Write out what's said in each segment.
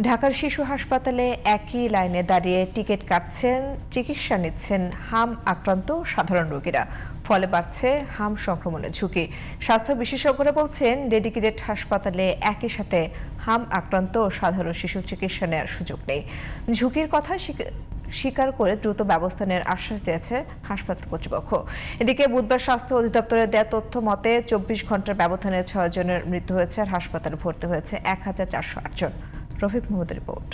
ঢাকার শিশু হাসপাতালে একই লাইনে দাঁড়িয়ে টিকিট কাটছেন, চিকিৎসা নিচ্ছেন হাম আক্রান্ত সাধারণ রোগীরা। ফলে বাড়ছে হাম সংক্রমণের ঝুঁকি। স্বাস্থ্য বিশেষজ্ঞরা বলছেন, ডেডিকেটেড হাসপাতালে একই সাথে হাম আক্রান্ত ও সাধারণ শিশু চিকিৎসা নেওয়ার সুযোগ নেই। ঝুঁকির কথা স্বীকার করে দ্রুত ব্যবস্থা নেওয়ার আশ্বাস দিয়েছে হাসপাতাল কর্তৃপক্ষ। এদিকে বুধবার স্বাস্থ্য অধিদপ্তরের দেয়া তথ্য মতে 24 ঘন্টার ব্যবধানে 6 জনের মৃত্যু হয়েছে আর হাসপাতালে ভর্তি হয়েছে 1408 জন। রফিক মাহমুদের রিপোর্ট।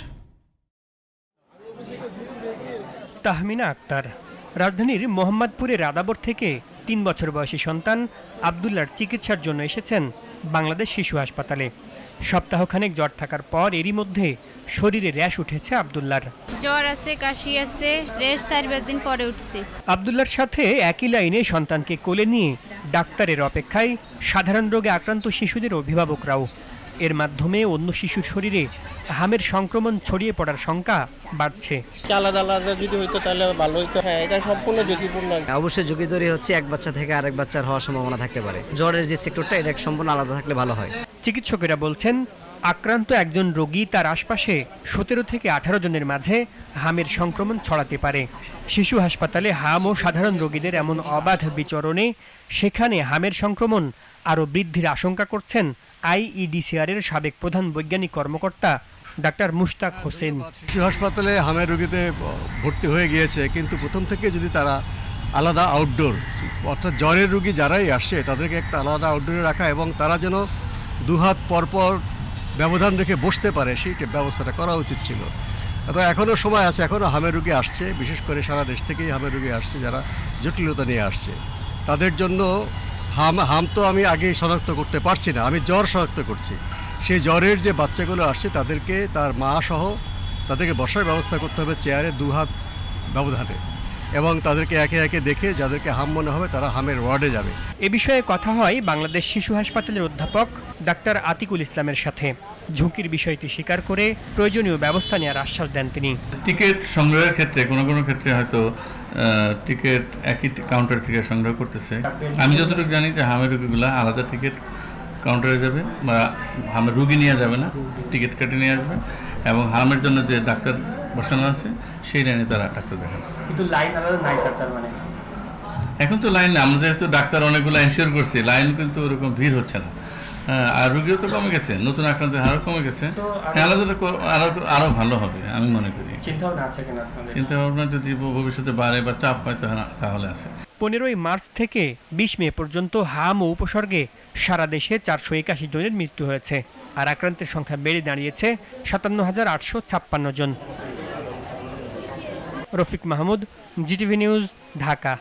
তাহমিনা আক্তার রাজধানীর মোহাম্মদপুরের রাদাবর থেকে 3 বছর বয়সী সন্তান আব্দুল্লাহর চিকিৎসার জন্য এসেছেন বাংলাদেশ শিশু হাসপাতালে। সপ্তাহখানেক জ্বর থাকার পর এরই মধ্যে শরীরে র্যাশ উঠেছে আব্দুল্লাহর। জ্বর আছে, কাশি আছে, র্যাশ 4-5 দিন পরে উঠছে। আব্দুল্লাহর সাথে একই লাইনে সন্তানকে কোলে নিয়ে ডাক্তারের অপেক্ষায় সাধারণ রোগে আক্রান্ত শিশুদের অভিভাবকরাও। এর মাধ্যমে অন্য শিশুর শরীরে হামের সংক্রমণ ছড়িয়ে পড়ার শঙ্কা বাড়ছে। আলাদা আলাদা যদি হইতো তাহলে ভালো হইতো। হ্যাঁ, এটা সম্পূর্ণ ঝুঁকিপূর্ণ। অবশ্যই ঝুঁকি তৈরি হচ্ছে, এক বাচ্চা থেকে আরেক বাচ্চার হওয়ার সম্ভাবনা থাকতে পারে। জ্বরের যে সেক্টরটা, এটা সম্পূর্ণ আলাদা থাকলে ভালো হয়। চিকিৎসকেরা বলছেন, আক্রান্ত একজন রোগী তার আশপাশে 17 থেকে 18 জনের মাঝে হামের সংক্রমণ ছড়াতে পারে। শিশু হাসপাতালে হাম ও সাধারণ রোগীদের এমন অবাধ বিচরণে সেখানে হামের সংক্রমণ আরও বৃদ্ধির আশঙ্কা করছেন আইইডিসিআর এর সাবেক প্রধান বৈজ্ঞানিক কর্মকর্তা ডাক্তার মুশতাক হোসেন। শিশু হাসপাতালে হামের রোগীতে ভর্তি হয়ে গিয়েছে, কিন্তু প্রথম থেকে যদি তারা আলাদা আউটডোর, অর্থাৎ জ্বরের রোগী যারাই আসছে তাদেরকে একটা আলাদা আউটডোরে রাখা এবং তারা যেন দুহাত পরপর ব্যবধান রেখে বসতে পারে, সেই ব্যবস্থাটা করা উচিত ছিল। তো এখনও সময় আছে, এখনও হামের রোগী আসছে, বিশেষ করে সারা দেশ থেকেই হামের রোগী আসছে যারা জটিলতা নিয়ে আসছে। তাদের জন্য হাম তো আমি আগে শনাক্ত করতে পারছি না, আমি জ্বর শনাক্ত করছি। সেই জ্বরের যে বাচ্চাগুলো আসছে তাদেরকে তার মা সহ তাদেরকে বসার ব্যবস্থা করতে হবে চেয়ারে 2 হাত ব্যবধানে, এবং তাদেরকে একে একে দেখে যাদেরকে হাম মনে হবে তারা হামের ওয়ার্ডে যাবে। এ বিষয়ে কথা হয় বাংলাদেশ শিশু হাসপাতালের অধ্যাপক ডাক্তার আতিকুল ইসলামের সাথে। ঝুঁকির বিষয়টি স্বীকার করে প্রয়োজনীয় ব্যবস্থা নেওয়ার আশ্বাস দেন তিনি। টিকিট সংগ্রহের ক্ষেত্রে কোনো ক্ষেত্রে হয়তো টিকিট একই কাউন্টার থেকে সংগ্রহ করতেছে। আমি যতটুকু জানি যে হামের রোগীগুলো আলাদা টিকিট কাউন্টারে যাবে, বা হামের রুগী নিয়ে যাবে না, টিকিট কেটে নিয়ে আসবে, এবং হামের জন্য যে ডাক্তার বসানো আছে সেই লাইনে তারা ডাক্তার দেখাবে। কিন্তু লাইন আলাদা নাই স্যার, তার মানে এখন তো লাইন, আমরা যেহেতু ডাক্তার অনেকগুলো এনশিওর করছি, লাইন কিন্তু ওরকম ভিড় হচ্ছে না। আর রুগীও তো কমে গেছে, নতুন আক্রান্তের হারও কমে গেছে। আলাদাটা আরও ভালো হবে আমি মনে করি। চিন্তা ভাবনা যদি ভবিষ্যতে বাড়ে বা চাপ হয় তাহলে আছে। 15 মার্চ থেকে 20 মে পর্যন্ত হাম ও উপসর্গে সারা দেশে 481 জনের মৃত্যু হয়েছে, আর আক্রান্তের সংখ্যা বেড়ে দাঁড়িয়েছে 57,856 জন। Rafiq Mahmud, GTV news, Dhaka.